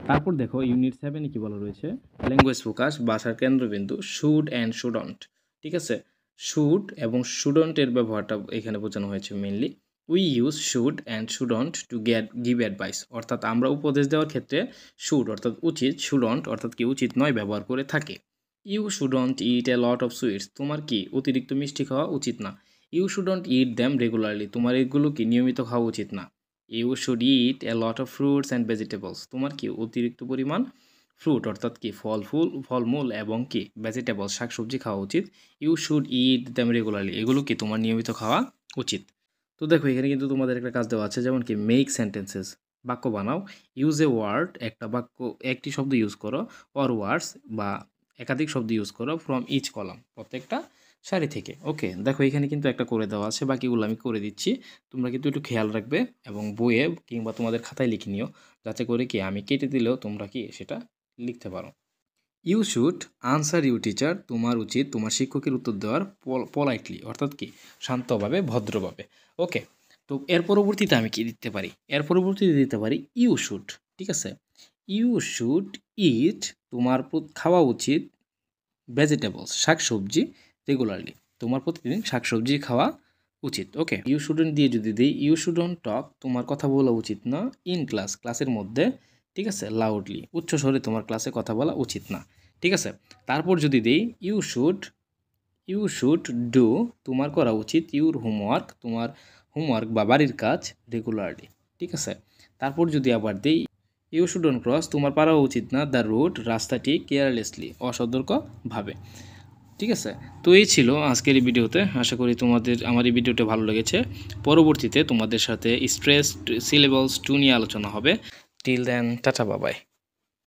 তারপর দেখো ইউনিট 7 কি বলা রয়েছে, ল্যাঙ্গুয়েজ ফোকাস, ভাষার কেন্দ্রবিন্দু, শুড অ্যান্ড শুডন্ট। ঠিক আছে, শুড এবং শুডন্টের ব্যবহারটা এখানে বোঝানো হয়েছে mainly. We use should and shouldn't to give advice, অর্থাৎ আমরা উপদেশ দেওয়ার ক্ষেত্রে শুড অর্থাৎ উচিত, শুডন্ট অর্থাৎ কি উচিত নয় ব্যবহার করে থাকি। You shouldn't eat a lot of sweets, তোমার কি অতিরিক্ত মিষ্টি খাওয়া উচিত না। You shouldn't eat them regularly, তোমার এগুলো কি নিয়মিত খাওয়া উচিত না। You should eat a lot of fruits and vegetables, তোমার কি অতিরিক্ত পরিমাণ ফ্রুট অর্থাৎ কি ফলমূল এবং কি ভেজিটেবলস শাকসবজি খাওয়া উচিত। You should eat them regularly, এগুলো কি তোমার নিয়মিত খাওয়া উচিত। তো দেখো এখানে কিন্তু তোমাদের একটা কাজ দেওয়া আছে, যেমন কি মেক সেন্টেন্সেস, বাক্য বানাও। ইউজ এ ওয়ার্ড, একটা বাক্য একটি শব্দ ইউজ করো, অর ওয়ার্ডস বা একাধিক শব্দ ইউজ করো, ফ্রম ইচ কলাম, প্রত্যেকটা সারি থেকে। ওকে, দেখো এখানে কিন্তু একটা করে দেওয়া আছে, বাকিগুলো আমি করে দিচ্ছি, তোমরা কিন্তু একটু খেয়াল রাখবে এবং বইয়ে কিংবা তোমাদের খাতায় লিখে নিও, যাতে করে কি আমি কেটে দিলেও তোমরা কি সেটা লিখতে পারো। You should answer you teacher, তোমার উচিত তোমার শিক্ষকের উত্তর দেওয়ার পোলাইটলি, অর্থাৎ কি শান্তভাবে ভদ্রভাবে। ওকে, তো এর পরবর্তীতে আমি কি দিতে পারি, এর পরবর্তীতে দিতে পারি ইউ শুড। ঠিক আছে, ইউ শুড ইট, তোমার খাওয়া উচিত ভেজিটেবলস, শাকসবজি, রেগুলারলি, তোমার প্রতিদিন শাকসবজি খাওয়া উচিত। ওকে, ইউ শুডেন্ট দিয়ে যদি দিই ইউ শুডন্ট টক, তোমার কথা বলা উচিত না, ইন ক্লাস, ক্লাসের মধ্যে। ঠিক আছে, লাউডলি, উচ্চ স্বরে তোমার ক্লাসে কথা বলা উচিত না। ঠিক আছে, তারপর যদি দিই ইউ শুড ডু, তোমার করা উচিত ইউর হোমওয়ার্ক, তোমার হোমওয়ার্ক বা বাড়ির কাজ রেগুলারলি। ঠিক আছে, তারপর যদি আবার দিই ইউ শুডন্ট ক্রস, তোমার পারা উচিত না দ্য রোড, রাস্তাটি, কেয়ারলেসলি, অসতর্কভাবে। ঠিক আছে, তো এই ছিল আজকের এই ভিডিওতে। আশা করি তোমাদের আমার এই ভিডিওটা ভালো লেগেছে। পরবর্তীতে তোমাদের সাথে স্ট্রেস সিলেবাস 2 নিয়ে আলোচনা হবে। টিল দেন, টাটা বাবাই।